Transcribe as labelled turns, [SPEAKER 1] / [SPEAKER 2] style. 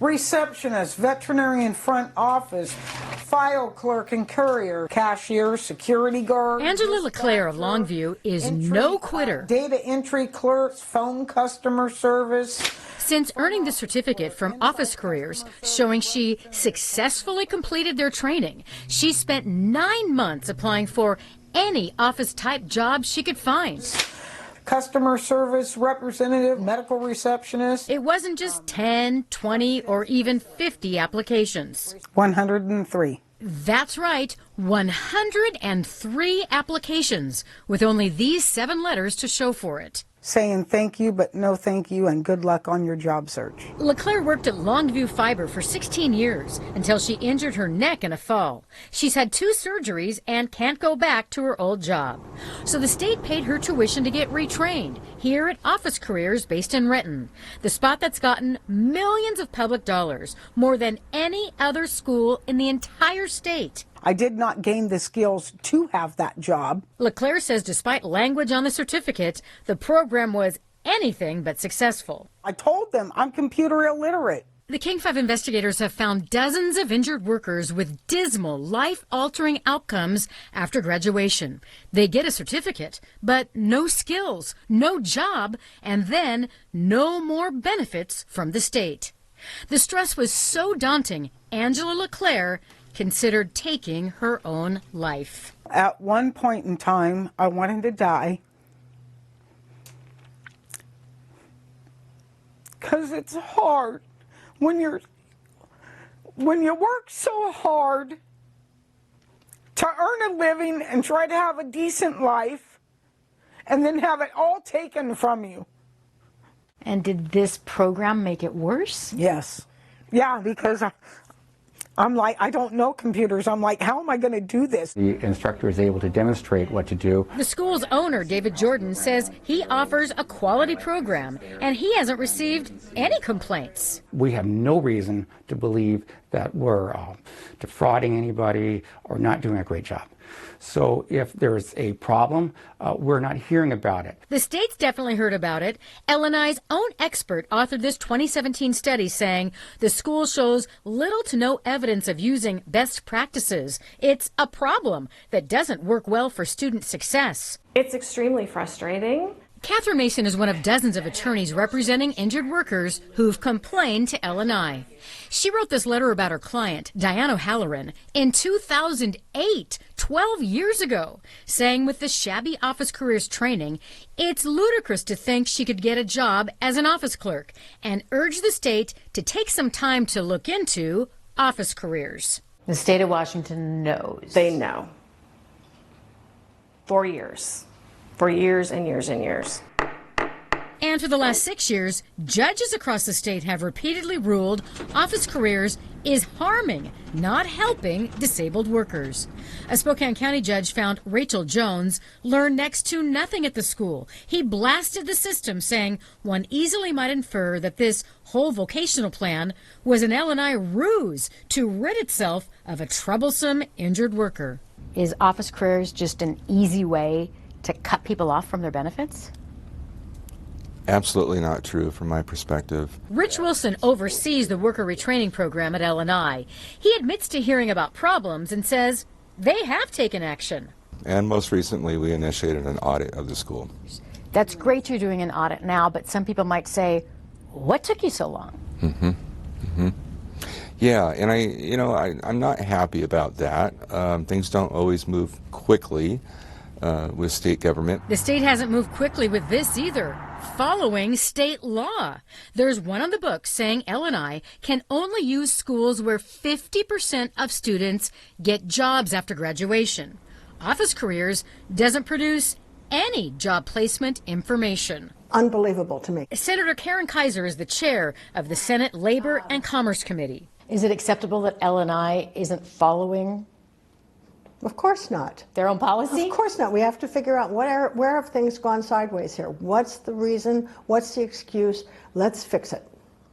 [SPEAKER 1] receptionist, veterinarian front office, file clerk and courier, cashier, security guard.
[SPEAKER 2] Angela LeClaire of Longview is no quitter.
[SPEAKER 1] Data entry clerks, phone customer service.
[SPEAKER 2] Since earning the certificate from Office Careers showing she successfully completed their training, she spent 9 months applying for any office-type job she could find.
[SPEAKER 1] Customer service representative, medical receptionist.
[SPEAKER 2] It wasn't just 10, 20, or even 50 applications.
[SPEAKER 1] 103.
[SPEAKER 2] That's right, 103 applications, with only these 7 letters to show for it.
[SPEAKER 1] Saying thank you, but no thank you, and good luck on your job search.
[SPEAKER 2] LeClaire worked at Longview Fiber for 16 years until she injured her neck in a fall. She's had 2 surgeries and can't go back to her old job. So the state paid her tuition to get retrained here at Office Careers based in Renton, the spot that's gotten millions of public dollars, more than any other school in the entire state.
[SPEAKER 1] I did not gain the skills to have that job.
[SPEAKER 2] LeClaire says despite language on the certificate, the program was anything but successful.
[SPEAKER 1] I told them I'm computer illiterate.
[SPEAKER 2] The King 5 investigators have found dozens of injured workers with dismal, life-altering outcomes after graduation. They get a certificate, but no skills, no job, and then no more benefits from the state. The stress was so daunting, Angela LeClaire considered taking her own life.
[SPEAKER 1] At one point in time, I wanted to die because it's hard when you work so hard to earn a living and try to have a decent life and then have it all taken from you.
[SPEAKER 2] And did this program make it worse?
[SPEAKER 1] Yes. Yeah, because I'm like, I don't know computers. I'm like, how am I going to do this?
[SPEAKER 3] The instructor is able to demonstrate what to do.
[SPEAKER 2] The school's owner, David Jordan, says he offers a quality program, and he hasn't received any complaints.
[SPEAKER 3] We have no reason to believe that we're defrauding anybody or not doing a great job. So if there's a problem, we're not hearing about it.
[SPEAKER 2] The state's definitely heard about it. LNI's own expert authored this 2017 study saying the school shows little to no evidence of using best practices. It's a problem that doesn't work well for student success.
[SPEAKER 4] It's extremely frustrating.
[SPEAKER 2] Catherine Mason is one of dozens of attorneys representing injured workers who've complained to LNI. She wrote this letter about her client, Diane O'Halloran, in 2008, 12 years ago, saying with the shabby Office Careers training, it's ludicrous to think she could get a job as an office clerk, and urged the state to take some time to look into Office Careers.
[SPEAKER 5] The state of Washington knows.
[SPEAKER 4] They know. For years. For years and years and years.
[SPEAKER 2] And for the last 6 years, judges across the state have repeatedly ruled Office Careers is harming, not helping disabled workers. A Spokane County judge found Rachel Jones learned next to nothing at the school. He blasted the system, saying one easily might infer that this whole vocational plan was an LNI ruse to rid itself of a troublesome injured worker.
[SPEAKER 5] Is Office Careers just an easy way to cut people off from their benefits?
[SPEAKER 6] Absolutely not true from my perspective.
[SPEAKER 2] Rich Wilson oversees the worker retraining program at LNI. He admits to hearing about problems and says they have taken action.
[SPEAKER 6] And most recently, we initiated an audit of the school.
[SPEAKER 5] That's great you're doing an audit now, but some people might say, what took you so long?
[SPEAKER 6] Yeah, and I'm not happy about that. Things don't always move quickly with state government.
[SPEAKER 2] The state hasn't moved quickly with this either, following state law. There's one on the books saying LNI can only use schools where 50% of students get jobs after graduation. Office Careers doesn't produce any job placement information.
[SPEAKER 7] Unbelievable to me.
[SPEAKER 2] Senator Karen Kaiser is the chair of the Senate Labor and Commerce Committee.
[SPEAKER 5] Is it acceptable that LNI isn't following
[SPEAKER 7] Of course not.
[SPEAKER 5] their own policy?
[SPEAKER 7] Of course not. We have to figure out where have things gone sideways here. What's the reason? What's the excuse? Let's fix it.